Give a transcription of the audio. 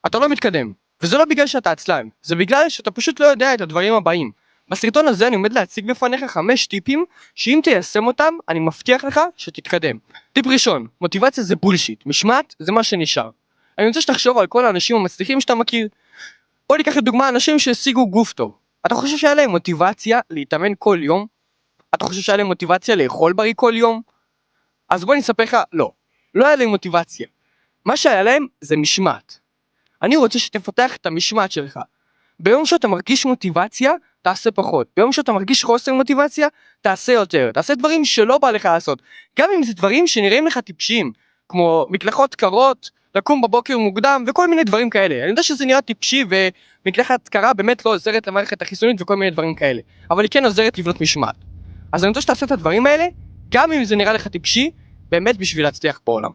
אתה לא מתקדם. וזה לא בגלל שאתה עצלן, זה בגלל שאתה פשוט לא יודע את הדברים הבאים. בסרטון הזה אני עומד להציג בפניך 5 טיפים, שאם תיישם אותם, אני מבטיח לך שתתקדם. טיפ ראשון, מוטיבציה זה בולשיט, משמעת זה מה שנשאר. אני רוצה שתחשוב על כל האנשים המצליחים שאתה מכיר. בוא ניקח לדוגמה אנשים שהשיגו גוף טוב. אתה חושב שהיה להם מוטיבציה להתאמן כל יום? אתה חושב שהיה להם מוטיבציה לאכול בריא כל יום? אז בוא נספר לך, לא היה להם מוטיבציה. מה שהיה להם זה משמעת. אני רוצה שתפתח את המשמעת שלך. ביום שאתה מרגיש מוטיבציה, תעשה פחות. ביום שאתה מרגיש חוסר מוטיבציה, תעשה יותר. תעשה דברים שלא בא לך לעשות. גם אם זה דברים שנראים לך טיפשיים, כמו מקלחות קרות, לקום בבוקר מוקדם, וכל מיני דברים כאלה. אני יודע שזה נראה טיפשי, ומקלחת קרה באמת לא עוזרת למערכת החיסונית וכל מיני דברים כאלה. אבל היא כן עוזרת לבנות משמעת. אז אני רוצה שתעשה את הדברים האלה, גם אם זה נראה לך טיפשי, באמת בשביל להצליח בעולם.